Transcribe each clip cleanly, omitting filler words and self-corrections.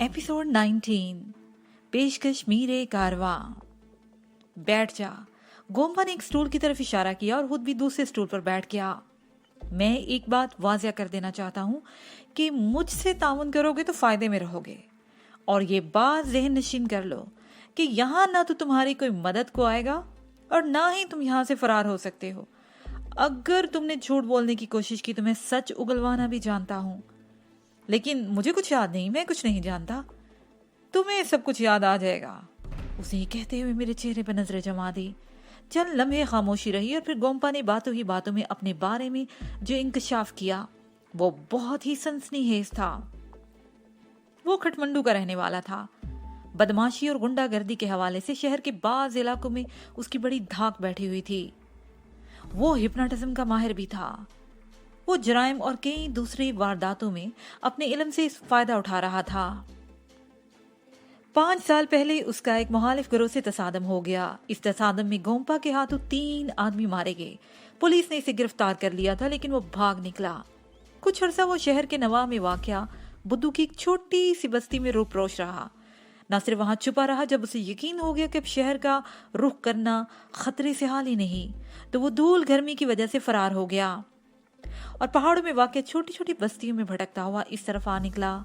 Episode 19 पेशकश मीरे कारवां। बैठ जा। गोम्पा ने एक स्टूल की तरफ इशारा किया और खुद भी दूसरे स्टूल पर बैठ गया। मैं एक बात वाज़िया कर देना चाहता हूँ कि मुझसे ताउन करोगे तो फायदे में रहोगे, और ये बात ज़हन नशीन कर लो कि यहाँ ना तो तुम्हारी कोई मदद को आएगा और ना ही तुम यहाँ से फरार हो सकते हो। अगर तुमने झूठ बोलने की कोशिश की तो मैं सच उगलवाना भी जानता हूँ, लेकिन मुझे कुछ याद नहीं, मैं कुछ नहीं जानता। तुम्हें सब कुछ याद आ जाएगा। उसे कहते हुए मेरे चेहरे पर नजरें जमा दी। चंद लम्हे खामोशी रही और फिर गोम्पा ने बातों ही बातों में अपने बारे में जो इंकशाफ किया वो बहुत ही सनसनीखेज था। वो खटमंडू का रहने वाला था। बदमाशी और गुंडागर्दी के हवाले से शहर के बाज इलाकों में उसकी बड़ी धाक बैठी हुई थी। वो हिप्नोटिज्म का माहिर भी था। वो जराइम और कई दूसरी वारदातों में अपने इल्म से फायदा उठा रहा था। 5 साल पहले उसका एक मुखालिफ गिरोह से तसादम हो गया। इस तसादम में गोम्पा के हाथों 3 आदमी मारे गए। पुलिस ने इसे गिरफ्तार कर लिया था, लेकिन वो भाग निकला। कुछ अरसा वो शहर के नवा में वाक़या बुद्धू की एक छोटी सी बस्ती में रूपरोश रहा। न सिर्फ वहां छुपा रहा, जब उसे यकीन हो गया कि अब शहर का रुख करना खतरे से हाल ही नहीं, तो वो धूल गर्मी की वजह से फरार हो गया और पहाड़ों में वाक़ छोटी छोटी बस्तियों में भटकता हुआ इस तरफ आ निकला।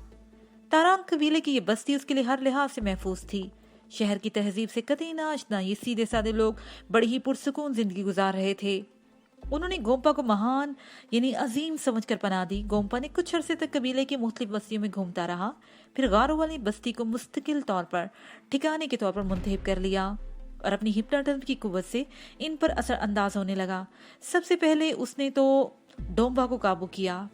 तारांग कबीले की ये बस्ती उसके लिए हर लिहाज से महफूज थी। शहर की तहजीब से कतई ना आशना ये सीधे साधे लोग बड़ी ही पुरसुकून जिंदगी गुजार रहे थे। उन्होंने गोम्पा को महान यानी अजीम समझकर पनाह दी। गोम्पा ने कुछ अरसे तक कबीले की मुख्तलिफ बस्तियों में घूमता रहा, फिर गारों वाली बस्ती को मुस्तकिल तौर पर ठिकाने के तौर पर मुंतखब कर लिया और अपनी हिप्नोटिज्म की कुव्वत से इन पर असर अंदाज होने लगा। सबसे पहले उसने तो डोम्बा को काबू किया।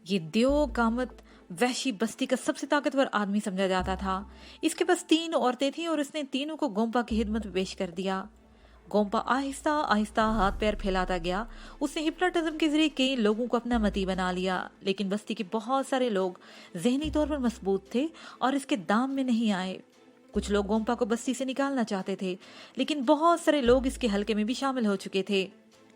ये देव कामत वहशी बस्ती का सबसे ताकतवर आदमी समझा जाता था। इसके पास 3 औरतें थीं और इसने तीनों को गोम्पा की खिदमत में पेश कर दिया। गोम्पा आहिस्ता आहिस्ता हाथ पैर फैलाता गया। उसने हिप्नोटिज्म के जरिए कई लोगों को अपना मती बना लिया, लेकिन बस्ती के बहुत सारे लोग जहनी तौर पर मजबूत थे और इसके दाम में नहीं आए। कुछ लोग गोम्पा को बस्ती से निकालना चाहते थे, लेकिन बहुत सारे लोग इसके हल्के में भी शामिल हो चुके थे।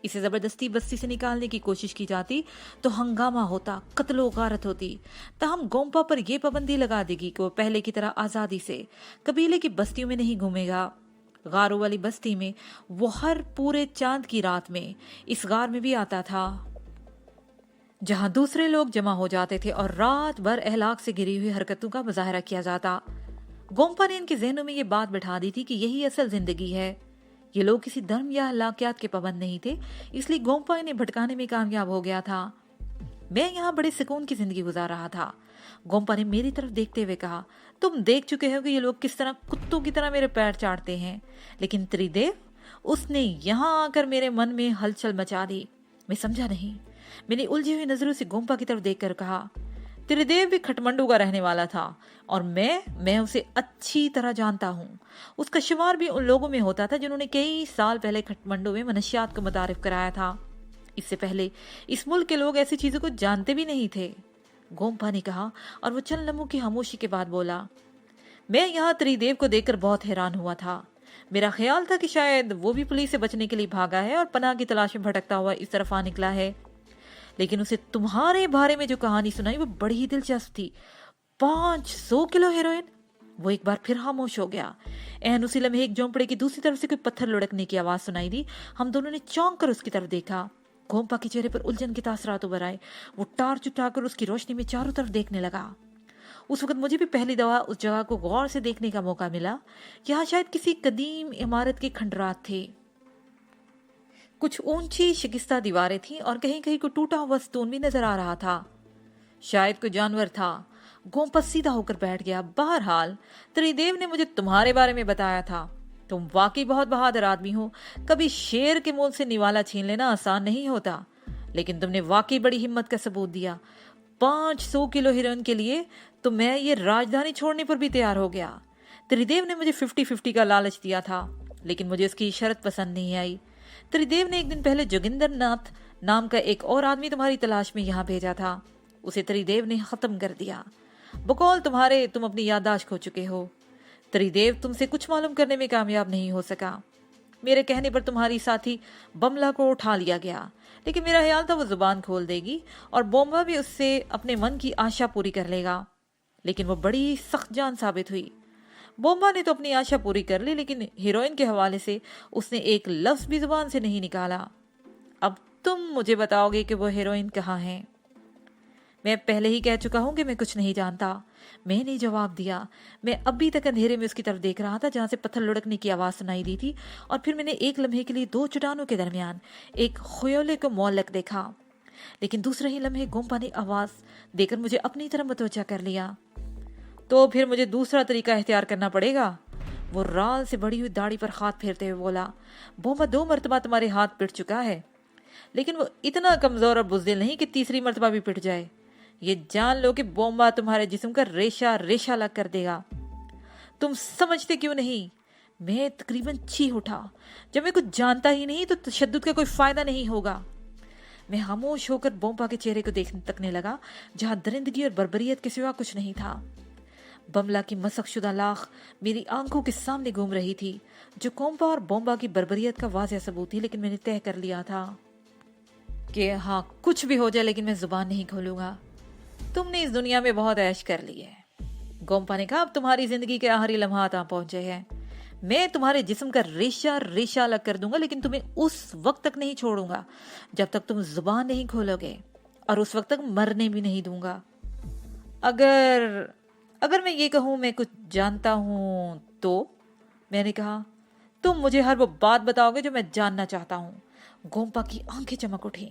इसे जबरदस्ती बस्ती से निकालने की कोशिश की जाती तो हंगामा होता, कत्लो गारत होती। तहम गोम्पा पर यह पाबंदी लगा देगी कि वो पहले की तरह आजादी से कबीले की बस्तियों में नहीं घूमेगा। गारों वाली बस्ती में वो हर पूरे चांद की रात में इस गार में भी आता था, जहां दूसरे लोग जमा हो जाते थे और रात भर अहलाक से घिरी हुई हरकतों का मुजाहरा किया जाता। गोम्पा ने इनके जहनों में ये बात बैठा दी थी कि यही असल जिंदगी है। ये लोग किसी धर्म या अखलाकियात के पाबंद नहीं थे, इसलिए गोम्पा इन्हें भटकाने में कामयाब हो गया था। मैं यहाँ बड़े सुकून की जिंदगी गुजार रहा था। गोम्पा ने मेरी तरफ देखते हुए कहा, तुम देख चुके हो कि ये लोग किस तरह कुत्तों की तरह मेरे पैर चाटते हैं, लेकिन त्रिदेव, उसने यहाँ आकर मेरे मन में हलचल मचा दी। मैं समझा नहीं। मैंने उलझी हुई नजरों से गोम्पा की तरफ देखकर कहा, त्रिदेव भी खटमंडू का रहने वाला था और मैं उसे अच्छी तरह जानता हूँ। उसका शुमार भी उन लोगों में होता था जिन्होंने कई साल पहले खटमंडू में मनशियात को मुतारिफ कराया था। इससे पहले इस मुल्क के लोग ऐसी चीजों को जानते भी नहीं थे, गोम्पा ने कहा, और वो चंद लम्हों की खामोशी के बाद बोला, मैं यहाँ त्रिदेव को देखकर बहुत हैरान हुआ था। मेरा ख्याल था कि शायद वो भी पुलिस से बचने के लिए भागा है और पनाह की तलाश में भटकता हुआ इस तरफ आ निकला है, लेकिन उसे तुम्हारे बारे में जो कहानी सुनाई वो बड़ी ही दिलचस्प थी। 500 किलो हेरोइन। वो एक बार फिर खामोश हो गया। एहन उसी लम्हे एक झोंपड़े की दूसरी तरफ से कोई पत्थर लुढ़कने की आवाज सुनाई दी। हम दोनों ने चौंक कर उसकी तरफ देखा। गोम्पा के चेहरे पर उलझन के तासरात उभर आए। वो टार्च उठाकर उसकी रोशनी में चारों तरफ देखने लगा। उस वक्त मुझे भी पहली दफा उस जगह को गौर से देखने का मौका मिला। यहाँ शायद किसी कदीम इमारत के खंडरात थे। कुछ ऊंची शिकस्ता दीवारें थीं और कहीं कहीं को टूटा हुआ स्टोन भी नजर आ रहा था। शायद कोई जानवर था। गोम्पा सीधा होकर बैठ गया। बहरहाल त्रिदेव ने मुझे तुम्हारे बारे में बताया था। तुम वाकई बहुत बहादुर आदमी हो। कभी शेर के मुंह से निवाला छीन लेना आसान नहीं होता, लेकिन तुमने वाकई बड़ी हिम्मत का सबूत दिया। 500 किलो हीरोइन के लिए तो मैं ये राजधानी छोड़ने पर भी तैयार हो गया। त्रिदेव ने मुझे 50-50 का लालच दिया था, लेकिन मुझे उसकी शर्त पसंद नहीं आई। त्रिदेव ने एक दिन पहले जोगिंदर नाथ नाम का एक और आदमी तुम्हारी तलाश में यहाँ भेजा था। उसे त्रिदेव ने खत्म कर दिया। बकौल तुम अपनी याददाश्त खो चुके हो। त्रिदेव तुमसे कुछ मालूम करने में कामयाब नहीं हो सका। मेरे कहने पर तुम्हारी साथी बमला को उठा लिया गया, लेकिन मेरा ख्याल था वो जुबान खोल देगी और बोम्बा भी उससे अपने मन की आशा पूरी कर लेगा। लेकिन वो बड़ी सख्त जान साबित हुई। बोम्बा ने तो अपनी आशा पूरी कर ली, लेकिन हीरोइन के हवाले से उसने एक लफ्ज भी जुबान से नहीं निकाला। अब तुम मुझे बताओगे कि वो हीरोइन कहाँ है? मैं पहले ही कह चुका हूं कि मैं कुछ नहीं जानता। मैंने जवाब दिया। मैं अभी तक अंधेरे में उसकी तरफ देख रहा था जहां से पत्थर लुढ़कने की आवाज सुनाई दी थी, और फिर मैंने एक लम्हे के लिए दो चट्टानों के दरमियान एक ख्योले को मौलक देखा। लेकिन दूसरे ही लम्हे गोम्पा ने आवाज देकर मुझे अपनी तरफ मुतवज्जा कर लिया। तो फिर मुझे दूसरा तरीका इख्तियार करना पड़ेगा। वो राल से बड़ी हुई दाढ़ी पर हाथ फेरते हुए बोला, बोम्बा 2 मरतबा तुम्हारे हाथ पिट चुका है, लेकिन वो इतना कमजोर और बुज़दिल नहीं कि तीसरी मरतबा भी पिट जाए। ये जान लो कि बोम्बा तुम्हारे जिस्म का रेशा रेशा अलग कर देगा। तुम समझते क्यों नहीं? मैं तकरीबन चीख उठा। जब मैं कुछ जानता ही नहीं तो तशद्दुद का कोई फायदा नहीं होगा। मैं खामोश होकर बोम्बा के चेहरे को तकने लगा, जहां दरिंदगी और बर्बरियत के सिवा कुछ नहीं था। बमला की मसक शुदा लाख मेरी आंखों के सामने घूम रही थी, जो कोम्पा और बोम्बा की बर्बरियत का वाज़ेह सबूत थी। लेकिन मैंने तय कर लिया था कि हाँ, कुछ भी हो जाए लेकिन मैं जुबान नहीं खोलूंगा। तुमने इस दुनिया में बहुत ऐश कर ली है। गोम्पा ने कहा, अब तुम्हारी जिंदगी के आखिरी लम्हात आ पहुंचे हैं। मैं तुम्हारे जिस्म का रेशा रेशा अलग कर दूंगा, लेकिन तुम्हें उस वक्त तक नहीं छोड़ूंगा जब तक तुम जुबान नहीं खोलोगे, और उस वक्त तक मरने भी नहीं दूंगा। अगर मैं ये कहूं मैं कुछ जानता हूं तो? मैंने कहा, तुम मुझे हर वो बात बताओगे जो मैं जानना चाहता हूं। गोम्पा की आंखें चमक उठी।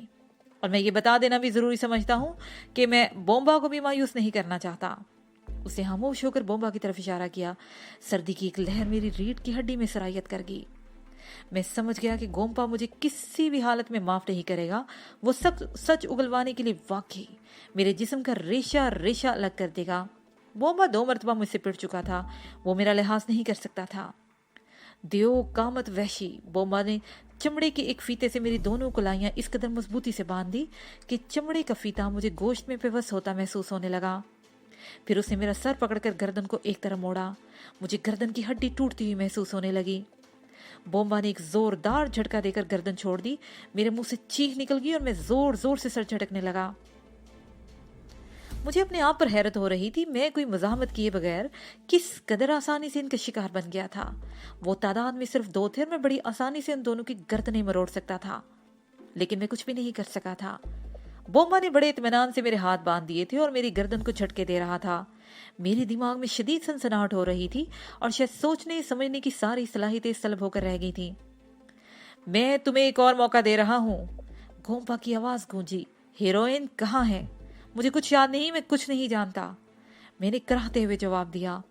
और मैं ये बता देना भी जरूरी समझता हूं कि मैं बोम्बा को भी मायूस नहीं करना चाहता। उसे खामोश होकर बोम्बा की तरफ इशारा किया। सर्दी की एक लहर मेरी रीढ़ की हड्डी में सरायत कर गई। मैं समझ गया कि गोम्पा मुझे किसी भी हालत में माफ नहीं करेगा। वो सच उगलवाने के लिए वाकई मेरे जिस्म का रेशा रेशा अलग कर देगा। बोम्बा 2 मरतबा मुझसे पिट चुका था, वो मेरा लिहाज नहीं कर सकता था। दियो कामत वहशी, बोम्बा ने चमड़े के एक फीते से मेरी दोनों कुलाइयां इस कदर मजबूती से बांध दी कि चमड़े का फीता मुझे गोश्त में पेवस होता महसूस होने लगा। फिर उसने मेरा सर पकड़कर गर्दन को एक तरफ मोड़ा। मुझे गर्दन की हड्डी टूटती हुई महसूस होने लगी। बोम्बा ने एक जोरदार झटका देकर गर्दन छोड़ दी। मेरे मुंह से चीख निकल गई और मैं जोर जोर से सर झटकने लगा। मुझे अपने आप पर हैरत हो रही थी। मैं कोई मज़ाहमत किए बगैर किस कदर आसानी से इनका शिकार बन गया था। वो तादाद में सिर्फ 2 थे और मैं बड़ी आसानी से उन दोनों की गर्दनें मरोड़ सकता था, लेकिन मैं कुछ भी नहीं कर सका था। बोम्बा ने बड़े इत्मीनान से मेरे हाथ बांध दिए थे और मेरी गर्दन को झटके दे रहा था। मेरे दिमाग में शदीद सनसनाहट हो रही थी और शायद सोचने समझने की सारी सलाहियतें सलब होकर रह गई थी। मैं तुम्हें एक और मौका दे रहा हूँ। गोम्बा की आवाज गूंजी। हीरोइन कहाँ है? मुझे कुछ याद नहीं, मैं कुछ नहीं जानता, मैंने कराहते हुए जवाब दिया।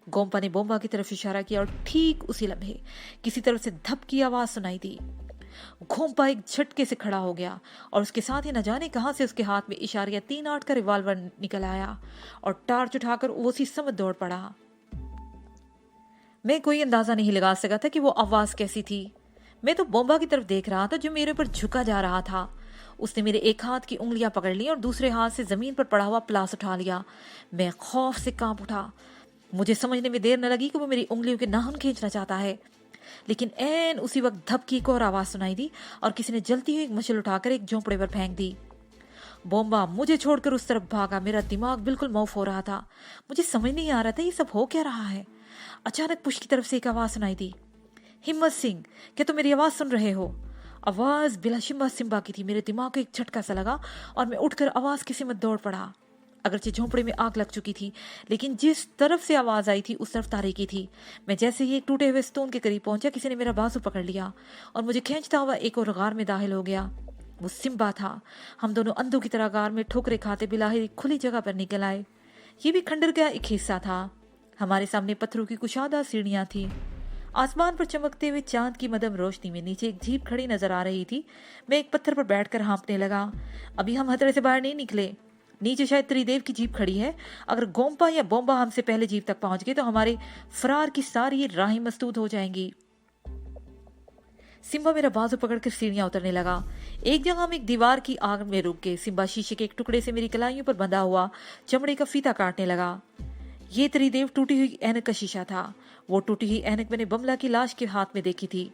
गोम्पा ने बोम्बा की तरफ इशारा किया और ठीक उसी लम्हे किसी तरफ से धप की आवाज सुनाई दी। गोम्पा एक झटके से खड़ा हो गया और उसके साथ ही न जाने कहां से उसके हाथ में इशारिया 3-8 का रिवॉल्वर निकल आया और टार्च उठाकर वो उसी समय दौड़ पड़ा। मैं कोई अंदाजा नहीं लगा सका था कि वो आवाज कैसी थी। मैं तो बोम्बा की तरफ देख रहा था जो मेरे ऊपर झुका जा रहा था। उसने मेरे एक हाथ की उंगलियां पकड़ ली और दूसरे हाथ से जमीन पर पड़ा हुआ प्लास उठा लिया। मैं खौफ से कांप उठा। मुझे समझने में देर न लगी कि वो मेरी उंगलियों के नाखून खींचना चाहता है, लेकिन ऐन उसी वक्त धपकी को और आवाज सुनाई दी और किसी ने जलती हुई एक मशल उठाकर एक झोंपड़े पर फेंक दी। बोम्बा मुझे छोड़कर उस तरफ भागा। मेरा दिमाग बिल्कुल मौफ हो रहा था। मुझे समझ नहीं आ रहा था ये सब हो क्या रहा है। अचानक पुश की तरफ से एक आवाज सुनाई दी। हिम्मत सिंह, क्या तुम मेरी आवाज सुन रहे हो? आवाज बिलाशिम्बा सिम्बा की थी। मेरे दिमाग को एक झटका सा लगा और मैं उठकर आवाज की सिमत दौड़ पड़ा। अगरचे झोंपड़े में आग लग चुकी थी, लेकिन जिस तरफ से आवाज आई थी उस तरफ तारीकी थी। मैं जैसे ही एक टूटे हुए स्टोन के करीब पहुंचा, किसी ने मेरा बाजू पकड़ लिया और मुझे खींचता हुआ एक और गार में दाखिल हो गया। वो सिम्बा था। हम दोनों अंधों की तरह गार में ठोकरे खाते बिलाहिर खुली जगह पर निकल आए। ये भी खंडर का एक हिस्सा था। हमारे सामने पत्थरों की कुशादा सीढ़ियां थी। आसमान पर चमकते हुए चांद की मदम रोशनी में नीचे एक जीप खड़ी नजर आ रही थी। मैं एक पत्थर पर बैठकर हाँफने लगा। अभी हम हथड़े से बाहर नहीं निकले। नीचे शायद त्रिदेव की जीप खड़ी है। अगर गोम्पा या बोम्बा हमसे पहले जीप तक पहुंच गए तो हमारे फरार की सारी राहें मसदूद हो जाएंगी। सिम्बा मेरा बाजू पकड़कर सीढ़ियां उतरने लगा। एक जगह हम एक दीवार की आग में रुक गए। सिम्बा शीशे के एक टुकड़े से मेरी कलाइयों पर बंधा हुआ चमड़े का फीता काटने लगा। ये त्रिदेव टूटी हुई ऐनक का शीशा था। वो टूटी हुई ऐनक मैंने बमला की लाश के हाथ में देखी थी।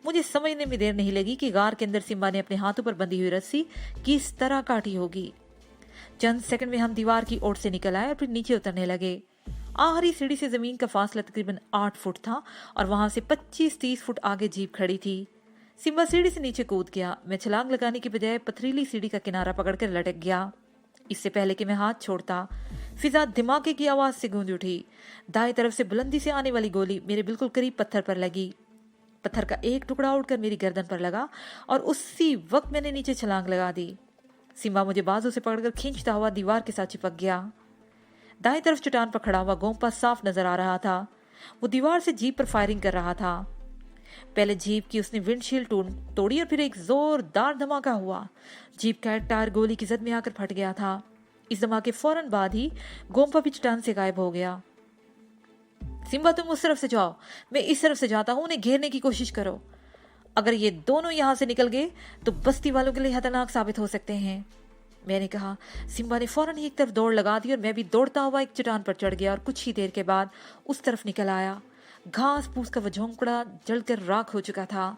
मुझे समझने में देर नहीं लगी कि गार के अंदर सिम्बा ने अपने हाथों पर बंधी हुई रस्सी किस तरह काटी होगी। चंद सेकंड में हम दीवार की ओर से निकल आए और फिर नीचे उतरने लगे। आखिरी सीढ़ी से जमीन का फासला तकरीबन 8 फुट था और वहां से 25-30 फुट आगे जीप खड़ी थी। सिम्बा सीढ़ी से नीचे कूद गया। मैं छलांग लगाने की बजाय पथरीली सीढ़ी का किनारा पकड़कर लटक गया। इससे पहले कि मैं हाथ छोड़ता, फिजा धमाके की आवाज से गूंज उठी। दाएं तरफ से बुलंदी से आने वाली गोली मेरे बिल्कुल करीब पत्थर पर लगी। पत्थर का एक टुकड़ा उड़कर मेरी गर्दन पर लगा और उसी वक्त मैंने नीचे छलांग लगा दी। सिम्बा मुझे बाजू से पकड़कर खींचता हुआ दीवार के साथ चिपक गया। दाएं तरफ चट्टान पर खड़ा हुआ गोंपा साफ नजर आ रहा था। वो दीवार से जीप पर फायरिंग कर रहा था। पहले जीप की उसने विंडशील्ड तोड़ी और फिर एक जोरदार धमाका हुआ। जीप का एक टायर गोली की जद में आकर फट गया था। इस धमाके फौरन बाद ही गोंपा भी चट्टान से गायब हो गया। सिम्बा, तुम उस तरफ से जाओ, मैं इस तरफ से जाता हूं, उन्हें घेरने की कोशिश करो। अगर ये दोनों यहां से निकल गए तो बस्ती वालों के लिए खतरनाक साबित हो सकते हैं, मैंने कहा। सिम्बा ने फौरन ही एक तरफ दौड़ लगा दी और मैं भी दौड़ता हुआ एक चट्टान पर चढ़ गया और कुछ ही देर के बाद उस तरफ निकल आया। घास फूस का वो झोंपड़ा जलकर राख हो चुका था।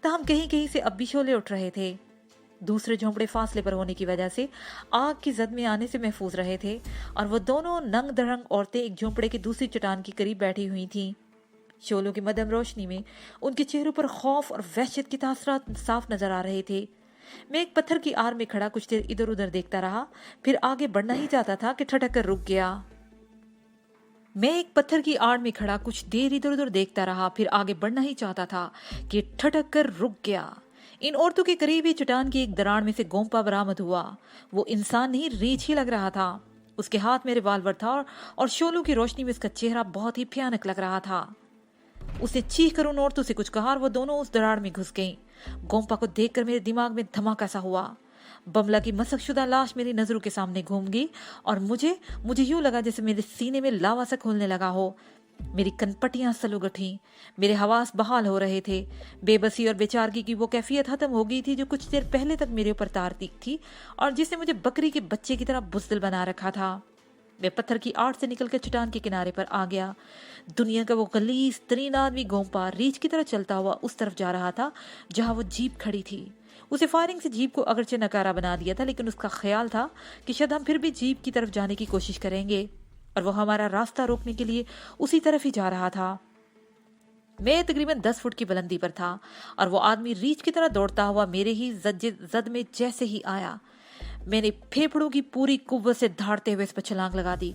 ताहम कहीं कहीं से अब भी शोले उठ रहे थे। दूसरे झोंपड़े फासले पर होने की वजह से आग की जद में आने से महफूज रहे थे और वो दोनों नंग दरंग औरतें एक झोंपड़े की दूसरी चट्टान के करीब बैठी हुई थीं। शोलों की मध्यम रोशनी में उनके चेहरों पर खौफ और वहशत के तासरात साफ नजर आ रहे थे। मैं एक पत्थर की आड़ में खड़ा कुछ देर इधर उधर देखता रहा, फिर आगे बढ़ना ही चाहता था कि ठटक कर रुक गया। मैं एक पत्थर की आड़ में खड़ा कुछ देर इधर उधर देखता रहा, फिर आगे बढ़ना ही चाहता था कि ठटक कर रुक गया। इन औरतों के करीब ही चट्टान की एक दरार में से गोंपा बरामद हुआ। वो इंसान नहीं, रीछ ही लग रहा था। उसके हाथ में रिवाल्वर था और शोलों की रोशनी में उसका चेहरा बहुत ही भयानक लग रहा था। उसने चीख कर उन औरतों से कुछ कहा और वो दोनों उस दरार में घुस गईं। गोंपा को देखकर मेरे दिमाग में धमाका सा हुआ। बमला की मसकशुदा लाश मेरी नजरों के सामने घूम गई और मुझे यूं लगा जैसे मेरे सीने में लावा सा खोलने लगा हो। मेरी कनपटियां सलुग उठी, मेरे हवास बहाल हो रहे थे। बेबसी और बेचारगी की वो कैफियत खत्म हो गई थी जो कुछ देर पहले तक मेरे ऊपर तारती थी और जिसने मुझे बकरी के बच्चे की तरह बुज़दिल बना रखा था। मैं पत्थर की आड़ से निकलकर चट्टान के किनारे पर आ गया। दुनिया का वो गलीज तरीन आदमी गोंपा रीछ की तरह चलता हुआ उस तरफ जा रहा था जहां वो जीप खड़ी थी। उसे फायरिंग से जीप को अगरचे नकारा बना दिया था, लेकिन उसका ख्याल था कि शायद हम फिर भी जीप की तरफ जाने की कोशिश करेंगे और वो हमारा रास्ता रोकने के लिए उसी तरफ ही जा रहा था। मैं तकरीबन 10 फुट की बुलंदी पर था और वो आदमी रीछ की तरह दौड़ता हुआ मेरे ही जद में जैसे ही आया, मैंने फेफड़ों की पूरी कुव्वत से धाड़ते हुए इस पर छलांग लगा दी।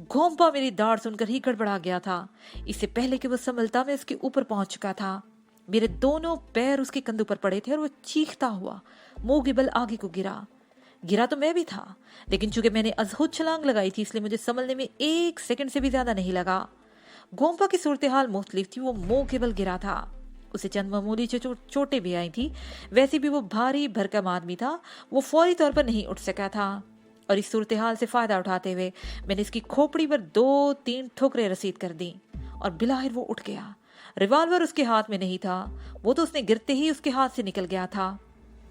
गोंपा मेरी दाढ़ सुनकर ही गड़बड़ा गया था। इससे पहले कि वो संभलता, मैं उसके ऊपर पहुंच चुका था। मेरे दोनों पैर उसके कंधों पर पड़े थे और वो चीखता हुआ मुंह के बल आगे को गिरा तो मैं भी था, लेकिन चूंकि मैंने अजहुद छलांग लगाई थी इसलिए मुझे संभलने में 1 सेकंड से भी ज्यादा नहीं लगा। गोंपा की सूरत हाल मुख्तलिफ थी। वो मुंह के बल गिरा था। उसे चंद मामूली चोटें भी आई थी। वैसे भी वो भारी भरकम आदमी था। वो फौरी तौर पर नहीं उठ सका था और इस सूरत हाल से फायदा उठाते हुए मैंने इसकी खोपड़ी पर 2-3 ठोकरें रसीद कर दी और बिलाहिर वो उठ गया। रिवाल्वर उसके हाथ में नहीं था, वो तो उसने गिरते ही उसके हाथ से निकल गया था।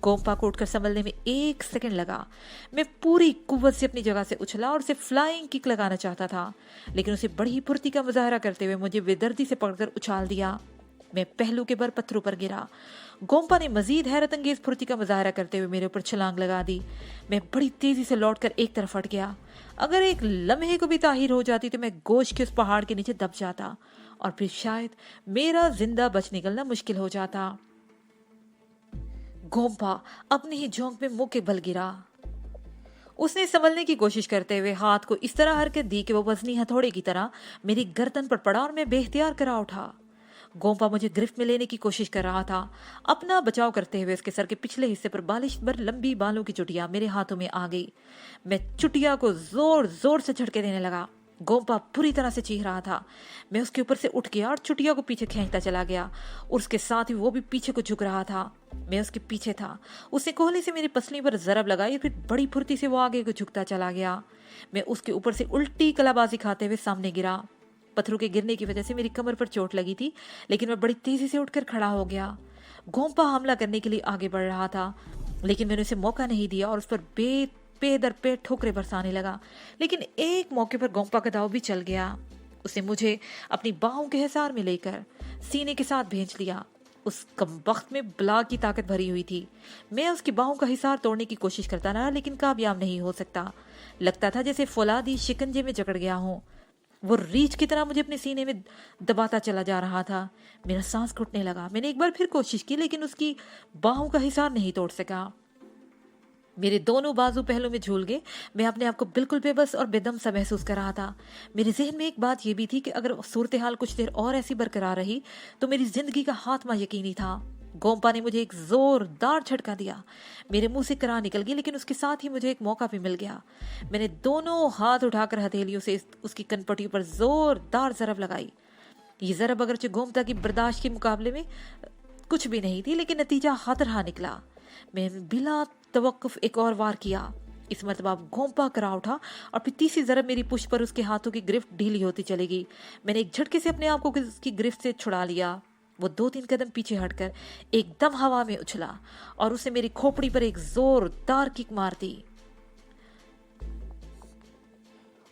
गोंपा को उठकर संभलने में 1 सेकंड लगा। मैं पूरी कुव्वत से अपनी जगह से उछला और उसे फ्लाइंग किक लगाना चाहता था, लेकिन उसे बड़ी फुर्ती का मुजाहरा करते हुए मुझे बेदर्दी से पकड़कर उछाल दिया। मैं पहलू के बल पत्थरों पर गिरा। गोंपा ने मजीद हैरत अंगेज फुर्ती का मुजाहरा करते हुए मेरे ऊपर छलांग लगा दी। मैं बड़ी तेजी से लौटकर एक तरफ हट गया। अगर एक लम्हे को भी ताहिर हो जाती तो मैं गोश्त के उस पहाड़ के नीचे दब जाता और फिर शायद मेरा जिंदा बच निकलना मुश्किल हो जाता। गोंपा अपने ही झोंक में मुंह के बल गिरा। उसने संभलने की कोशिश करते हुए हाथ को इस तरह हरकत दी कि वो वजनी हथौड़े की तरह मेरी गर्दन पर पड़ा और मैं बेख्तियार करा उठा। गोंपा मुझे गिरफ्त में लेने की कोशिश कर रहा था। अपना बचाव करते हुए उसके सर के पिछले हिस्से पर बालिश भर लंबी बालों की चुटिया मेरे हाथों में आ गई। मैं चुटिया को जोर जोर से झटके देने लगा। गोंपा पूरी तरह से चीख रहा था। मैं उसके ऊपर से उठ गया और चुटिया को पीछे खींचता चला गया और उसके साथ ही वो भी पीछे को झुक रहा था। मैं उसके पीछे था। उसने कोहनी से मेरी पसली पर जरब लगाई, फिर बड़ी फुर्ती से वो आगे को झुकता चला गया। मैं उसके ऊपर से उल्टी कलाबाजी खाते हुए सामने गिरा। पत्थरों के गिरने की वजह से मेरी कमर पर चोट लगी थी, लेकिन मैं बड़ी तेजी से उठकर खड़ा हो गया। गोंपा हमला करने के लिए आगे बढ़ रहा था, लेकिन मैंने उसे मौका नहीं दिया और उस पर पे दर पे ठोकरे बरसाने लगा। लेकिन एक मौके पर गोंपा का दाव भी चल गया। उसने मुझे अपनी बाहों के हिसार में लेकर सीने के साथ भेज लिया। उस कमबख्त में बला की ताकत भरी हुई थी। मैं उसकी बाहों का हिसार तोड़ने की कोशिश करता रहा, लेकिन कामयाब नहीं हो सकता। लगता था जैसे फौलादी शिकंजे में जकड़ गया हूँ। वो रीछ की तरह मुझे अपने सीने में दबाता चला जा रहा था। मेरा सांस घुटने लगा। मैंने एक बार फिर कोशिश की, लेकिन उसकी बाहों का हिसार नहीं तोड़ सका। मेरे दोनों बाजू पहलू में झूल गए। मैं अपने आप को बिल्कुल बेबस और बेदम सा महसूस कर रहा था। मेरे जहन में एक बात यह भी थी कि अगर सूरत हाल कुछ देर और ऐसी बरकरार रही तो मेरी जिंदगी का खात्मा यकीनी था। गोम्पा ने मुझे एक जोरदार झटका दिया। मेरे मुंह से कराह निकल गई, लेकिन उसके साथ ही मुझे एक मौका भी मिल गया। मैंने दोनों हाथ उठाकर हथेलियों से उसकी कनपटियों पर जोरदार जरब लगाई। ये जरब अगरचे गोम्पा की बर्दाश्त के मुकाबले में कुछ भी नहीं थी, लेकिन नतीजा हाथरहा निकला। मैं बिला तवक्कुफ एक और वार किया। इस मरतबा गोम्पा करा उठा और फिर तीसरी जरब मेरी पुष्ट पर उसके हाथों की गिरफ्त ढीली होती चली गई। मैंने एक झटके से अपने आप को उसकी गिरफ्त से छुड़ा लिया। वो 2-3 कदम पीछे हटकर एकदम हवा में उछला और उसने मेरी खोपड़ी पर एक जोरदार किक मार दी।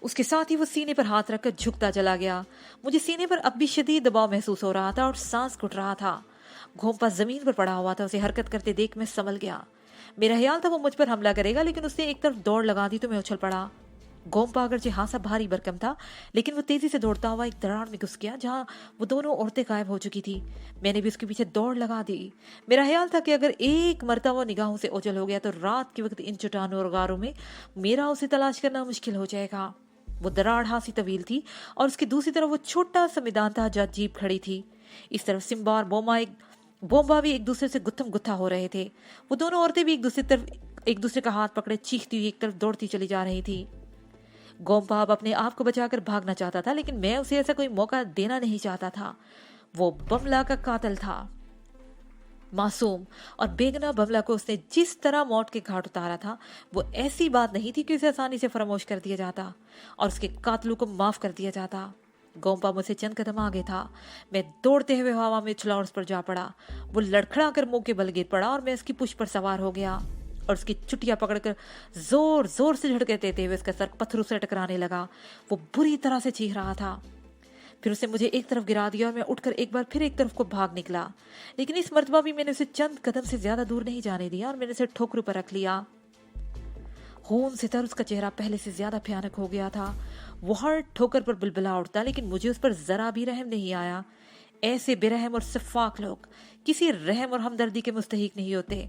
उसके साथ ही वो सीने पर हाथ रखकर झुकता चला गया। मुझे सीने पर अब भी शदीद दबाव महसूस हो रहा था और सांस घुट रहा था। गोम्पा जमीन पर पड़ा हुआ था। उसे हरकत करते देख मैं संभल गया। मेरा ख्याल था वो मुझ पर हमला करेगा, लेकिन उसने एक तरफ दौड़ लगा दी तो मैं उछल पड़ा। गोम्पा अगरचे हासा भारी भरकम था, लेकिन वो तेजी से दौड़ता हुआ एक दरार में घुस गया जहां वो दोनों औरतें गायब हो चुकी थी। मैंने भी उसके पीछे दौड़ लगा दी। मेरा ख्याल था कि अगर एक मरतबा निगाहों से ओझल हो गया तो रात के वक्त इन चट्टानों और गारों में मेरा उसे तलाश करना मुश्किल हो जाएगा। वो दरार हासी तवील थी और उसकी दूसरी तरफ वो छोटा सा मैदान था जहाँ जीप खड़ी थी। इस तरफ सिम्बा और बोम्बा भी एक दूसरे से गुत्थम गुत्था हो रहे थे। वो दोनों औरतें भी एक दूसरे का हाथ पकड़े चीखती हुई एक तरफ दौड़ती चली जा रही थी। गोम्पा अब अपने आप को बचाकर भागना चाहता था, लेकिन मैं उसे ऐसा कोई मौका देना नहीं चाहता था। वो बमला का कातिल था। मासूम और बेगुनाह बमला को उसने जिस तरह मौत के घाट उतारा था, वो ऐसी बात नहीं थी कि उसे आसानी से फरामोश कर दिया जाता और उसके कातिलों को माफ कर दिया जाता। गोम्पा मुझसे चंद कदम आगे था। मैं दौड़ते हुए हवा में उछला और उस पर जा पड़ा। वो लड़खड़ा कर मुंह के बल गिर पड़ा और मैं उसकी पुष्ट पर सवार हो गया और उसकी चुटिया पकड़कर जोर जोर से झटके देते हुए उसका सर पत्थरों से टकराने लगा। वो बुरी तरह से चीख रहा था। फिर उसने मुझे एक तरफ गिरा दिया और मैं उठकर एक बार फिर एक तरफ को भाग निकला, लेकिन इस मर्तबा भी मैंने उसे चंद कदम से ज्यादा दूर नहीं जाने दिया और मैंने उसे ठोकरों पर रख लिया। खून से तर उसका चेहरा पहले से ज्यादा भयानक हो गया था। वो हर ठोकर पर बुलबुला उठता, लेकिन मुझे उस पर जरा भी रहम नहीं आया। ऐसे बेरहम और सफाक लोग किसी रहम और हमदर्दी के मुस्तहिक नहीं होते।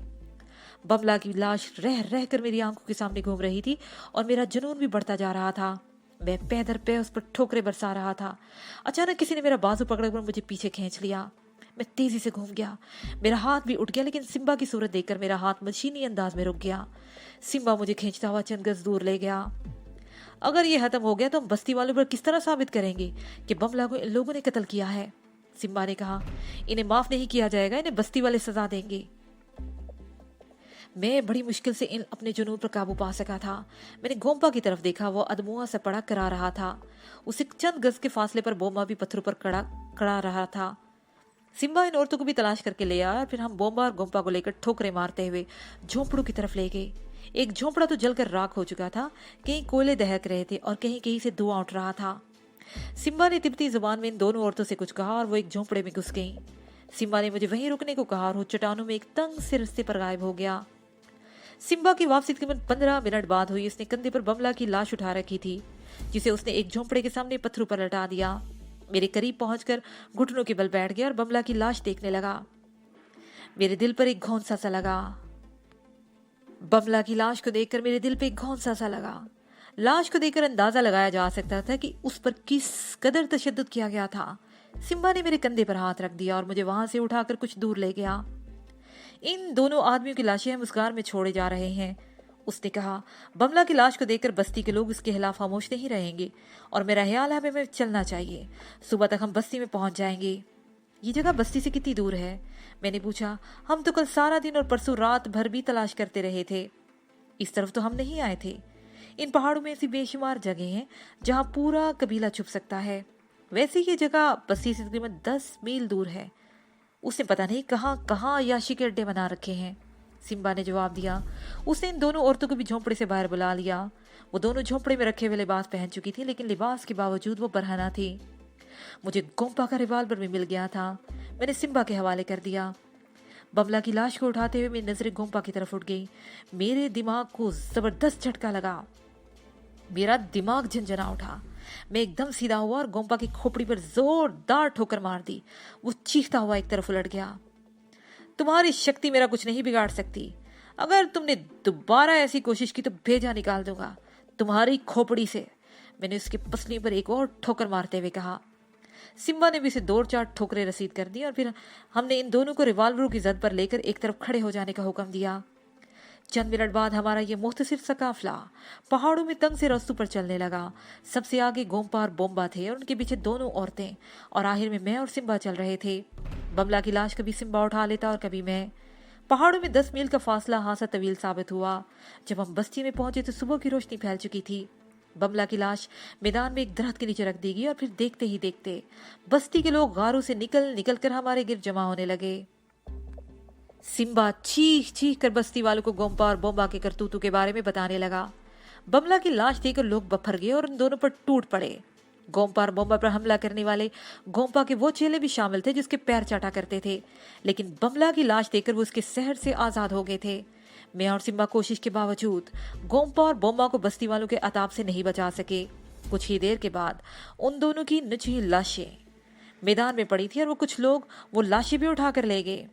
बमला की लाश रह रह कर मेरी आंखों के सामने घूम रही थी और मेरा जुनून भी बढ़ता जा रहा था। मैं पै दर पै उस पर ठोकरे बरसा रहा था। अचानक किसी ने मेरा बाजू पकड़कर मुझे पीछे खींच लिया। मैं तेजी से घूम गया। मेरा हाथ भी उठ गया, लेकिन सिम्बा की सूरत देखकर मेरा हाथ मशीनी अंदाज में रुक गया। सिम्बा मुझे खींचता हुआ चंद गज दूर ले गया। अगर ये खत्म हो गया तो हम बस्ती वालों पर किस तरह साबित करेंगे कि बमला को इन लोगों ने कत्ल किया है? सिम्बा ने कहा, इन्हें माफ नहीं किया जाएगा, इन्हें बस्ती वाले सजा देंगे। मैं बड़ी मुश्किल से अपने जुनून पर काबू पा सका था। मैंने गोम्पा की तरफ देखा। वो अदमुआ से पड़ा करा रहा था। उसे चंद गज के फासले पर बोम्बा भी पत्थरों पर कड़ा रहा था। सिम्बा इन औरतों को भी तलाश करके ले आया और फिर हम बोम्बा और गोम्पा को लेकर ठोकरे मारते हुए झोंपड़ों की तरफ ले गए। एक झोंपड़ा तो जलकर राख हो चुका था, कहीं कोयले दहक रहे थे और कहीं कहीं से धुआं उठ रहा था। सिम्बा ने तिब्बती जुबान में इन दोनों औरतों से कुछ कहा और वो एक झोंपड़े में घुस गई। सिम्बा ने मुझे वहीं रुकने को कहा और वो चट्टानों में एक तंग से रस्ते पर गायब हो गया। सिम्बा की वापसी तकरीबन 15 मिनट बाद हुई। उसने कंधे पर बमला की लाश उठा रखी थी, जिसे उसने एक झोंपड़े के सामने पत्थरों पर लटा दिया। मेरे करीब पहुंचकर घुटनों के बल बैठ गया और बमला की लाश देखने लगा। मेरे दिल पर एक घौंसा सा लगा। बमला की लाश को देखकर मेरे दिल पे एक घौंसा सा लगा। लाश को देखकर अंदाजा लगाया जा सकता था कि उस पर किस कदर तशद्दुद किया गया था। सिम्बा ने मेरे कंधे पर हाथ रख दिया और मुझे वहां से उठाकर कुछ दूर ले गया। इन दोनों आदमियों की लाशें हम उस गार में छोड़े जा रहे हैं, उसने कहा। बमला की लाश को देखकर बस्ती के लोग उसके खिलाफ खामोश नहीं रहेंगे और मेरा ख्याल है हमें चलना चाहिए। सुबह तक हम बस्ती में पहुंच जाएंगे। ये जगह बस्ती से कितनी दूर है? मैंने पूछा। हम तो कल सारा दिन और परसों रात भर भी तलाश करते रहे थे। इस तरफ तो हम नहीं आए थे। इन पहाड़ों में ऐसी बेशुमार जगह हैं जहां पूरा कबीला छुप सकता है। वैसे ये जगह बस्ती से तकरीबन 10 मील दूर है। उसने पता नहीं कहाँ कहाँ अय्याशी के अड्डे बना रखे हैं, सिम्बा ने जवाब दिया। उसने इन दोनों औरतों को भी झोंपड़े से बाहर बुला लिया। वो दोनों झोंपड़े में रखे हुए लिबास पहन चुकी थी, लेकिन लिबास के बावजूद वो बरहना थी। मुझे गोम्पा का रिवाल्वर भी मिल गया था। मैंने सिम्बा के हवाले कर दिया। बमला की लाश को उठाते हुए मेरी नजरें गोम्पा की तरफ उठ गई। मेरे दिमाग को जबरदस्त झटका लगा। मेरा दिमाग झंझना उठा। मैं एकदम सीधा हुआ और गोम्पा की खोपड़ी पर जोरदार ठोकर मार दी। वो चीखता हुआ एक तरफ उलट गया। तुम्हारी शक्ति मेरा कुछ नहीं बिगाड़ सकती। अगर तुमने दोबारा ऐसी कोशिश की तो भेजा निकाल दूंगा तुम्हारी खोपड़ी से, मैंने उसकी पसली पर एक और ठोकर मारते हुए कहा। सिम्बा ने भी इसे 2-4 ठोकरें रसीद कर दी और फिर हमने इन दोनों को रिवाल्वरों की जद पर लेकर एक तरफ खड़े हो जाने का हुक्म दिया। चंद मिनट बाद हमारा ये मुख्तसिर सा काफिला पहाड़ों में तंग से रस्तों पर चलने लगा। सबसे आगे गोम्पा और बोम्बा थे और उनके पीछे दोनों औरतें, और आखिर में मैं और सिम्बा चल रहे थे। बमला की लाश कभी सिम्बा उठा लेता और कभी मैं। पहाड़ों में 10 मील का फासला हासा तवील साबित हुआ। जब हम बस्ती में पहुंचे तो सुबह की रोशनी फैल चुकी थी। बमला की लाश मैदान में एक दरख्त के नीचे रख दी गई और फिर देखते ही देखते बस्ती के लोग गारों से निकल निकल कर हमारे गिर्द जमा होने लगे। सिम्बा चीख चीख कर बस्ती वालों को गोम्पा और बोम्बा के करतूतों के बारे में बताने लगा। बमला की लाश देखकर लोग बफर गए और उन दोनों पर टूट पड़े। गोम्पा और बोम्बा पर हमला करने वाले गोम्पा के वो चेले भी शामिल थे जिसके पैर चाटा करते थे, लेकिन बमला की लाश देखकर वो उसके सहर से आजाद हो गए थे। मैं और सिम्बा कोशिश के बावजूद गोम्पा और बोम्बा को बस्ती वालों के अताब से नहीं बचा सके। कुछ ही देर के बाद उन दोनों की नची लाशें मैदान में पड़ी थी और वो कुछ लोग वो लाशें भी उठाकर ले गए।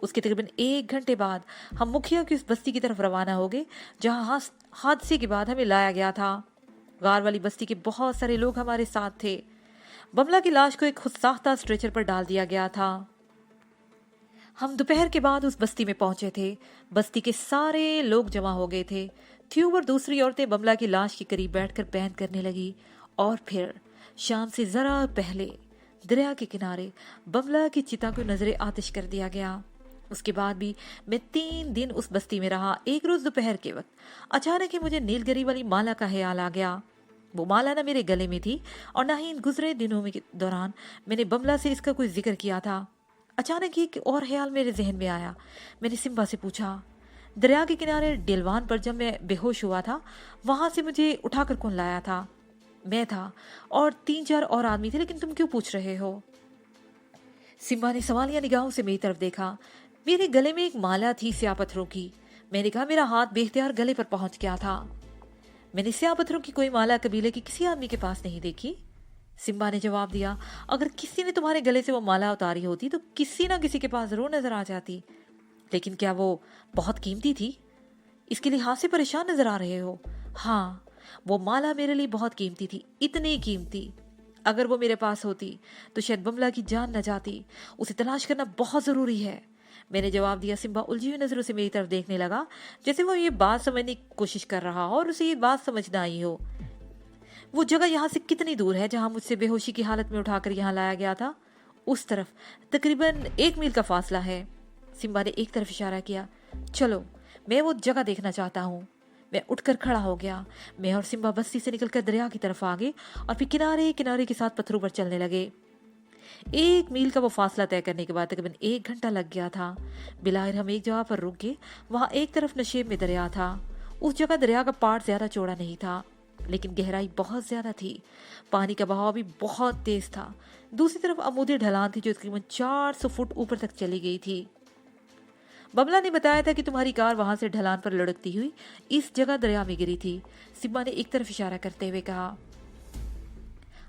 उसके तकरीबन 1 घंटे बाद हम मुखिया की उस बस्ती की तरफ रवाना हो गए जहाँ हादसे के बाद हमें लाया गया था। गार वाली बस्ती के बहुत सारे लोग हमारे साथ थे। बमला की लाश को एक खुदसाख्ता स्ट्रेचर पर डाल दिया गया था। हम दोपहर के बाद उस बस्ती में पहुंचे थे। बस्ती के सारे लोग जमा हो गए थे। थ्यूब और दूसरी औरतें बमला की लाश के करीब बैठकर बैन करने लगी और फिर शाम से जरा पहले दरिया के किनारे बमला की चिता को नजरे आतिश कर दिया गया। उसके बाद भी मैं 3 दिन उस बस्ती में रहा। एक रोज दोपहर के वक्त अचानक ही मुझे नीलगिरी वाली माला का ख्याल आ गया। वो माला ना मेरे गले में थी और ना ही इन गुजरे दिनों में के दौरान मैंने बमला से इसका कोई जिक्र किया था। अचानक ही एक और ख्याल मेरे जहन में आया। मैंने सिम्बा से पूछा, दरिया के किनारे डिलवान पर जब मैं बेहोश हुआ था वहां से मुझे उठाकर कौन लाया था? मैं था और 3-4 और आदमी थे, लेकिन तुम क्यों पूछ रहे हो? सिम्बा ने सवालिया निगाहों से मेरी तरफ देखा। मेरे गले में एक माला थी स्याह पत्थरों की। मैंने कहा, मेरा हाथ बेख्तियार गले पर पहुंच गया था। मैंने स्याह पत्थरों की कोई माला कबीले के किसी आदमी के पास नहीं देखी। सिम्बा ने जवाब दिया, अगर किसी ने तुम्हारे गले से वो माला उतारी होती तो किसी ना किसी के पास जरूर नजर आ जाती, लेकिन क्या वो बहुत कीमती थी? इसके लिहाज से परेशान नजर आ रहे हो? हाँ, वो माला मेरे लिए बहुत कीमती थी, इतनी कीमती। अगर वो मेरे पास होती तो शायद बमला की जान न जाती। उसे तलाश करना बहुत जरूरी है, मैंने जवाब दिया। सिम्बा उलझी हुई नजरों से मेरी तरफ देखने लगा, जैसे वो ये बात समझने की कोशिश कर रहा हो और उसे ये बात समझ ना आई हो। वो जगह यहाँ से कितनी दूर है जहाँ मुझसे बेहोशी की हालत में उठाकर यहाँ लाया गया था? उस तरफ तकरीबन 1 मील का फासला है। सिम्बा ने एक तरफ इशारा किया। चलो, मैं वो जगह देखना चाहता हूँ। मैं उठकर खड़ा हो गया। मैं और सिम्बा बस्ती से निकलकर दरिया की तरफ आ गए और फिर किनारे किनारे के साथ पत्थरों पर चलने लगे। 1 मील का वो फासला तय करने के बाद तकरीबन 1 घंटा लग गया था। बिलाहिर हम एक जगह पर रुक गए। वहाँ एक तरफ नशेब में दरिया था। उस जगह दरिया का पार ज्यादा चौड़ा नहीं था, लेकिन गहराई बहुत ज्यादा थी। पानी का बहाव भी बहुत तेज था। दूसरी तरफ अमूदी ढलान थी जो तकरीबन 400 फुट ऊपर तक चली गई थी। बमला ने बताया था कि तुम्हारी कार वहां से ढलान पर लुढ़कती हुई इस जगह दरिया में गिरी थी। सिम्बा ने एक तरफ इशारा करते हुए कहा,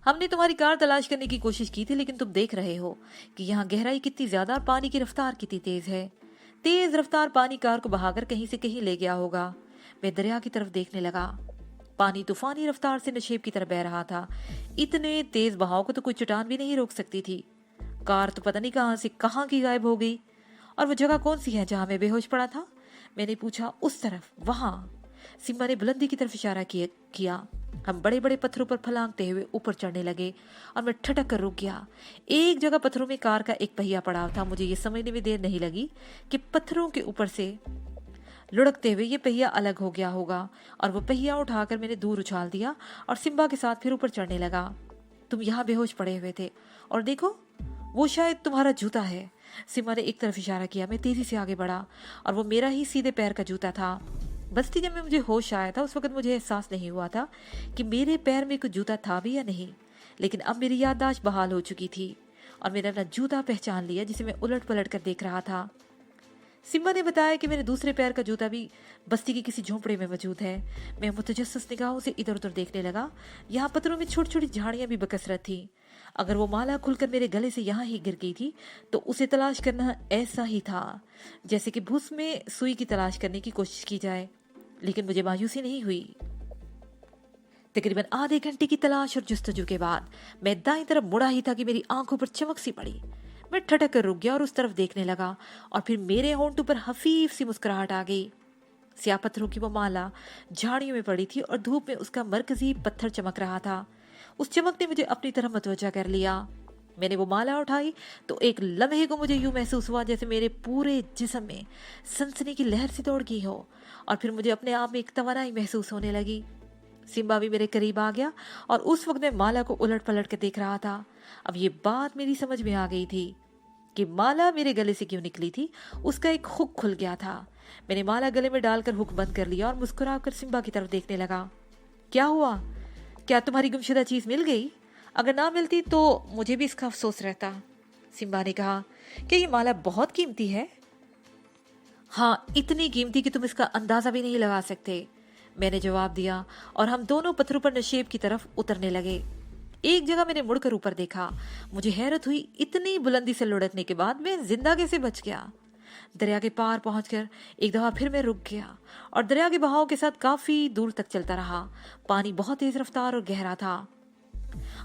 हमने तुम्हारी कार तलाश करने की कोशिश की थी, लेकिन तुम देख रहे हो कि यहाँ गहराई कितनी ज्यादा और पानी की रफ्तार कितनी तेज है। तेज रफ्तार पानी कार को बहाकर कहीं से कहीं ले गया होगा। मैं दरिया की तरफ देखने लगा। पानी तूफानी रफ्तार से नशेब की तरफ बह रहा था। इतने तेज बहाव को तो कोई चट्टान भी नहीं रोक सकती थी। कार तो पता नहीं कहाँ से कहाँ की गायब हो गई। और वो जगह कौन सी है जहाँ मैं बेहोश पड़ा था? मैंने पूछा। उस तरफ, वहां। सिम्बा ने बुलंदी की तरफ इशारा किया। हम बड़े बड़े पत्थरों पर फलांगते हुए ऊपर चढ़ने लगे और मैं ठटक कर रुक गया। एक जगह पत्थरों में कार का एक पहिया पड़ा था। मुझे ये समझने में देर नहीं लगी कि पत्थरों के ऊपर से लुढ़कते हुए ये पहिया अलग हो गया होगा, और वो पहिया उठाकर मैंने दूर उछाल दिया और सिम्बा के साथ फिर ऊपर चढ़ने लगा। तुम यहाँ बेहोश पड़े हुए थे और देखो, वो शायद तुम्हारा जूता है। सिम्बा ने एक तरफ इशारा किया। मैं तेजी से आगे बढ़ा और वो मेरा ही सीधे पैर का जूता था। बस्ती जब में मुझे होश आया था उस वक्त मुझे एहसास नहीं हुआ था कि मेरे पैर में कुछ जूता था भी या नहीं, लेकिन अब मेरी याददाश्त बहाल हो चुकी थी और मैंने अपना जूता पहचान लिया जिसे मैं उलट पलट कर देख रहा था। सिम्बा ने बताया कि मेरे दूसरे पैर का जूता भी बस्ती की किसी झोंपड़े में मौजूद है। मैं मुतजस्सिस निगाहों से इधर उधर देखने लगा। यहाँ पत्थरों में छोटी छोटी झाड़ियां भी बकसरत थी। अगर वो माला खुलकर मेरे गले से यहाँ ही गिर गई थी तो उसे तलाश करना ऐसा ही था जैसे कि भूस में सुई की तलाश करने की कोशिश की जाए। लेकिन मुझे मायूसी नहीं हुई। तकरीबन आधे घंटे की तलाश और जुस्तजू के बाद मैं दाईं तरफ मुड़ा ही था कि मेरी आंखों पर चमक सी पड़ी। मैं ठटक कर रुक गया और उस तरफ देखने लगा और फिर मेरे होंठों पर हफीफ सी मुस्कुराहट आ गई। स्याह पत्थरों की वो माला झाड़ियों में पड़ी थी और धूप में उसका मरकजी पत्थर चमक रहा था। उस चमक ने मुझे अपनी तरफ मतवज्जा कर लिया। मैंने वो माला उठाई तो एक लम्हे को मुझे यूं महसूस हुआ जैसे मेरे पूरे जिस्म में सनसनी की लहर सी दौड़ गई हो और फिर मुझे अपने आप में एक तवानाई महसूस होने लगी। सिम्बा भी मेरे करीब आ गया और उस वक्त मैं माला को उलट पलट कर देख रहा था। अब ये बात मेरी समझ में आ गई थी कि माला मेरे गले से क्यों निकली थी। उसका एक हुक खुल गया था। मैंने माला गले में डालकर हुक बंद कर लिया और मुस्कुराकर सिम्बा की तरफ देखने लगा। क्या हुआ? क्या तुम्हारी गुमशुदा चीज मिल गई? अगर ना मिलती तो मुझे भी इसका अफसोस रहता। सिम्बा ने कहा, क्या ये माला बहुत कीमती है? हाँ, इतनी कीमती कि तुम इसका अंदाजा भी नहीं लगा सकते, मैंने जवाब दिया और हम दोनों पत्थरों पर नशेब की तरफ उतरने लगे। एक जगह मैंने मुड़कर ऊपर देखा। मुझे हैरत हुई, इतनी बुलंदी से लुढ़कने के बाद मैं जिंदा कैसे बच गया। दरिया के पार पहुंचकर एक दफा फिर मैं रुक गया और दरिया के बहाव के साथ काफी दूर तक चलता रहा। पानी बहुत तेज रफ्तार और गहरा था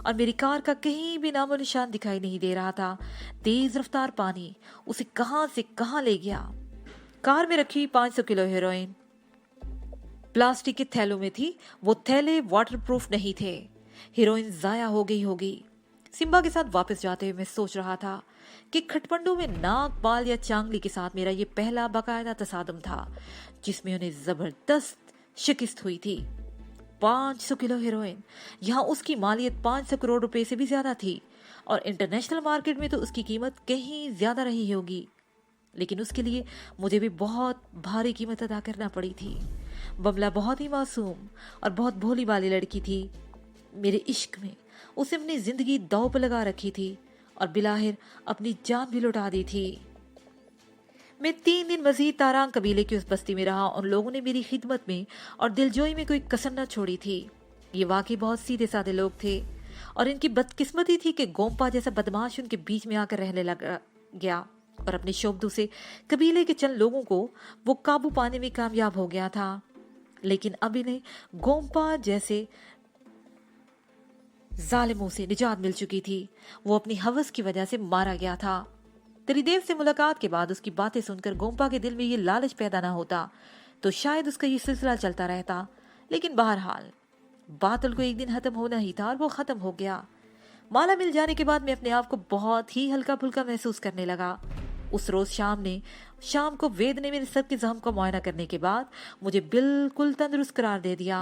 और मेरी कार का कहीं भी नामो निशान दिखाई नहीं दे रहा था। तेज रफ्तार पानी उसे कहां से कहां ले गया। कार में रखी 500 किलो हेरोइन प्लास्टिक के थैलों में थी। वो थैले वाटरप्रूफ नहीं थे। हीरोइन जाया हो गई होगी। सिम्बा के साथ वापस जाते हुए मैं सोच रहा था कि खटपंडू में नाक, बाल या चांगली के साथ मेरा ये पहला बाकायदा तसादम था जिसमें उन्हें जबरदस्त शिकस्त हुई थी। 500 किलो हेरोइन, यहाँ उसकी मालियत 500 करोड़ रुपए से भी ज्यादा थी और इंटरनेशनल मार्केट में तो उसकी कीमत कहीं ज्यादा रही होगी। लेकिन उसके लिए मुझे भी बहुत भारी कीमत अदा करना पड़ी थी। बमला बहुत ही मासूम और बहुत भोली भाली लड़की थी। मेरे इश्क में उसे अपनी जिंदगी दांव पर लगा रखी थी और बिलाहिर अपनी जान भी लुटा दी थी। मैं 3 दिन मजीद तारांग कबीले की उस बस्ती में रहा और लोगों ने मेरी खिदमत में और दिलजोई में कोई कसर न छोड़ी थी। ये वाकई बहुत सीधे साधे लोग थे और इनकी बदकिस्मती थी कि गोम्पा जैसा बदमाश उनके बीच में आकर रहने लगा गया और अपने शोबदों से कबीले के चंद लोगों को वो काबू पाने में कामयाब हो गया था। लेकिन अब इन्हें गोम्पा जैसे जालिमों से निजात मिल चुकी थी। वो अपनी हवस की वजह से मारा गया था। त्रिदेव से मुलाकात के बाद उसकी बातें सुनकर गोम्पा के दिल में ये लालच पैदा ना होता तो शायद उसका ये सिलसिला चलता रहता। लेकिन बहरहाल बातल को एक दिन खत्म होना ही था और वो खत्म हो गया। माला मिल जाने के बाद मैं अपने आप को बहुत ही हल्का फुल्का महसूस करने लगा। उस रोज शाम को वेद ने मेरे सर के जख्म का मुआयना करने के बाद मुझे बिल्कुल तंदुरुस्त करार दे दिया।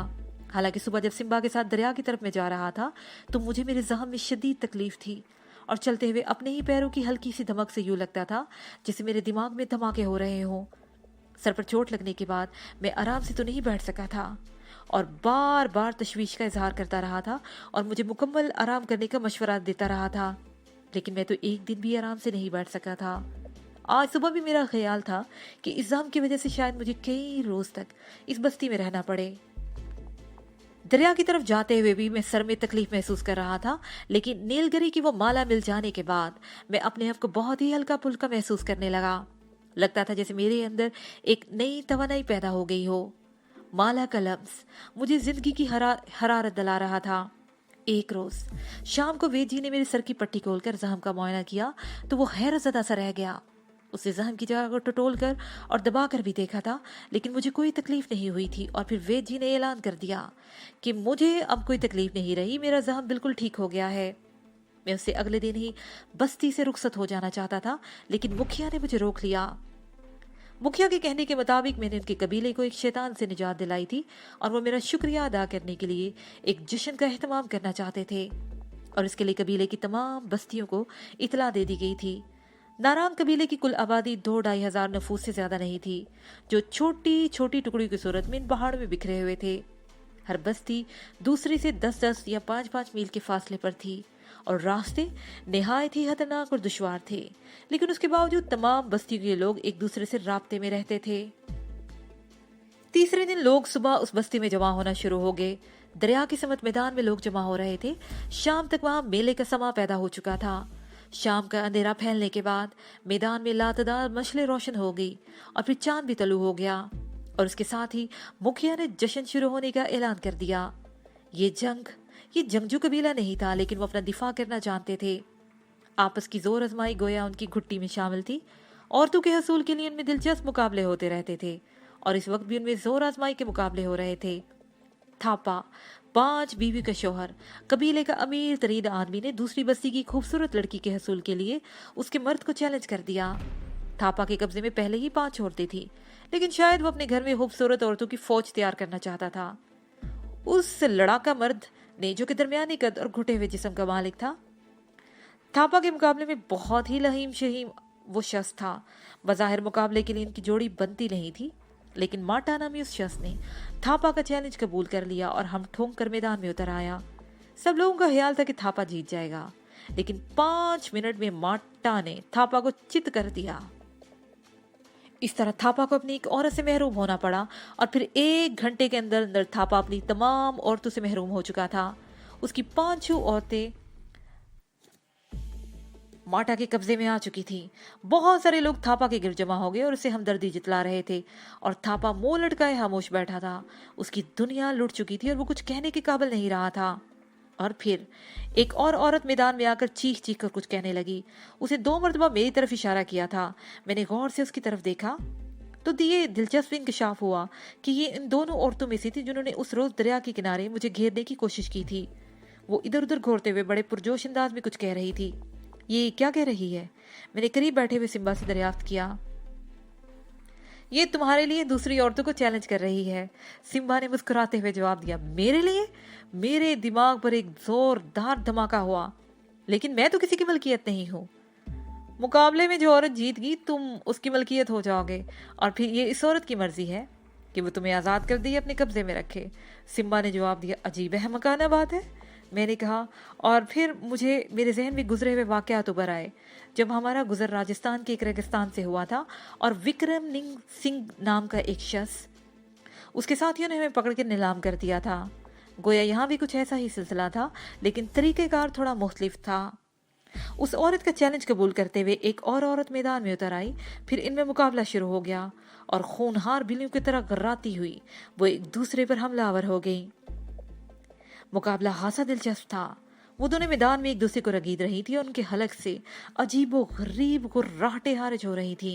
हालांकि सुबह जब सिम्बा के साथ दरिया की तरफ में जा रहा था तो मुझे मेरे जख्म में शदीद तकलीफ थी और चलते हुए अपने ही पैरों की हल्की सी धमक से यूं लगता था जैसे मेरे दिमाग में धमाके हो रहे हों। सर पर चोट लगने के बाद मैं आराम से तो नहीं बैठ सका था और बार बार तशवीश का इजहार करता रहा था और मुझे मुकम्मल आराम करने का मशवरा देता रहा था। लेकिन मैं तो एक दिन भी आराम से नहीं बैठ सका था। आज सुबह भी मेरा ख्याल था कि इल्जाम की वजह से शायद मुझे कई रोज तक इस बस्ती में रहना पड़े। दरिया की तरफ जाते हुए भी मैं सर में तकलीफ महसूस कर रहा था। लेकिन नीलगिरी की वो माला मिल जाने के बाद मैं अपने आप को बहुत ही हल्का फुल्का महसूस करने लगा। लगता था जैसे मेरे अंदर एक नई तवानाई पैदा हो गई हो। माला का लफ्ज मुझे जिंदगी की हरारत दिला रहा था। एक रोज शाम को वेद जी ने मेरे सर की पट्टी खोलकर जख्म का मुआयना किया तो वो हैरत ज़दा सा रह गया। उसने जख्म की जगह को टटोल कर और दबा कर भी देखा था लेकिन मुझे कोई तकलीफ नहीं हुई थी। और फिर वेद जी ने ऐलान कर दिया कि मुझे अब कोई तकलीफ नहीं रही, मेरा जख्म बिल्कुल ठीक हो गया है। मैं उससे अगले दिन ही बस्ती से रुखसत हो जाना चाहता था लेकिन मुखिया ने मुझे रोक लिया। मुखिया के कहने के मुताबिक मैंने उनके कबीले को एक शैतान से निजात दिलाई थी और वो मेरा शुक्रिया अदा करने के लिए एक जश्न का एहतमाम करना चाहते थे और इसके लिए कबीले की तमाम बस्तियों को इतला दे दी गई थी। नारांग कबीले की कुल आबादी 2-2.5 हजार नफूस से ज्यादा नहीं थी जो छोटी छोटी टुकड़ियों की सूरत में इन पहाड़ों में बिखरे हुए थे। हर बस्ती दूसरी से 10-10 या 5-5 मील के फासले पर थी और रास्ते निहायत ही खतरनाक और दुश्वार थे, लेकिन उसके बावजूद तमाम बस्तियों के लोग एक दूसरे से राब्ते में रहते थे। तीसरे दिन लोग सुबह उस बस्ती में जमा होना शुरू हो गए। दरिया के समत मैदान में लोग जमा हो रहे थे। शाम तक वहां मेले का समा पैदा हो चुका था। शाम का अंधेरा फैलने के बाद मैदान में लातदार मशले रोशन हो गई और फिर चांद भी तलू हो गया, और उसके साथ ही मुखिया ने जश्न शुरू होने का ऐलान कर दिया। ये जंगजू कबीला नहीं था, लेकिन वो अपना दिफा करना जानते थे। आपस की जोर आजमाई गोया उनकी घुट्टी में शामिल थी। औरतों के हसूल के लिए उनमें दिलचस्प मुकाबले होते रहते थे, और इस वक्त भी उनमें जोर आजमाई के मुकाबले हो रहे थे। थापा 5 बीवी का शौहर, कबीले का अमीर तरीन आदमी ने दूसरी बस्ती की खूबसूरत लड़की के हसूल के लिए उसके मर्द को चैलेंज कर दिया। थापा के कब्जे में पहले ही 5 औरतें थी, लेकिन शायद वो अपने घर में खूबसूरत औरतों की फौज तैयार करना चाहता था। उस लड़ाका मर्द ने, जो कि दरमियानी कद और घुटे हुए जिस्म का मालिक था, थापा के मुकाबले में बहुत ही लहीम शहीम वो शख्स था। बज़ाहिर मुकाबले के लिए इनकी जोड़ी बनती नहीं थी, लेकिन माटा नामी उस शख्स ने थापा का चैलेंज कबूल कर लिया और हम ठोंक कर मैदान में उतर आया। सब लोगों का ख्याल था कि थापा जीत जाएगा, लेकिन 5 मिनट में माटा ने थापा को चित कर दिया। इस तरह थापा को अपनी एक औरत से महरूम होना पड़ा, और फिर 1 घंटे के अंदर अंदर थापा अपनी तमाम औरतों से महरूम हो चुका था। उसकी 5 औरतें माटा के कब्जे में आ चुकी थी। बहुत सारे लोग थापा के गिर जमा हो गए और उसे हमदर्दी जितला रहे थे, और थापा मुंह लटकाए खामोश बैठा था। उसकी दुनिया लुट चुकी थी और वो कुछ कहने के काबिल नहीं रहा था। और फिर एक और औरत मैदान में आकर चीख चीख कर कुछ कहने लगी। उसे 2 मरतबा मेरी तरफ इशारा किया था। मैंने गौर से उसकी तरफ देखा तो ये दिलचस्प इंकशाफ हुआ कि ये इन दोनों औरतों में से थी जिन्होंने उस रोज दरिया के किनारे मुझे घेरने की कोशिश की थी। वो इधर उधर घूरते हुए बड़े पुरजोश अंदाज में कुछ कह रही थी। ये क्या कह रही है? मैंने करीब बैठे हुए सिम्बा से दरियाफ्त किया। ये तुम्हारे लिए दूसरी औरतों को चैलेंज कर रही है। सिम्बा ने मुस्कुराते हुए जवाब दिया। मेरे लिए? मेरे दिमाग पर एक जोरदार धमाका हुआ। लेकिन मैं तो किसी की मलकियत नहीं हूँ। मुकाबले में जो औरत जीत गई तुम उसकी मलकियत हो जाओगे, और फिर ये इस औरत की मर्जी है कि वो तुम्हें आज़ाद कर दे, अपने कब्जे में रखे। सिम्बा ने जवाब दिया। अजीब अहमकाना बात है, मैंने कहा, और फिर मुझे मेरे जहन में गुजरे हुए वाक़यात उभर आए जब हमारा गुजर राजस्थान के एक रेगिस्तान से हुआ था और विक्रम सिंह नाम का एक शख्स, उसके साथियों ने हमें पकड़ के नीलाम कर दिया था। गोया यहाँ भी कुछ ऐसा ही सिलसिला था, लेकिन तरीक़ेकार थोड़ा मुख्तलिफ था। उस औरत का चैलेंज कबूल करते हुए एक और औरत मैदान में उतर आई। फिर इनमें मुकाबला शुरू हो गया और खूनहार बिल्लियों की तरह गर्राती हुई वो एक दूसरे पर हमलावर हो गई। मुकाबला खासा दिलचस्प था। वो दोनों मैदान में एक दूसरे को रगीद रही थी और उनके हलक से अजीबो गरीब को राहटे हारिज हो रही थी।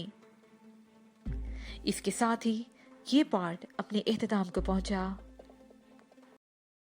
इसके साथ ही ये पार्ट अपने इख्तिताम को पहुंचा।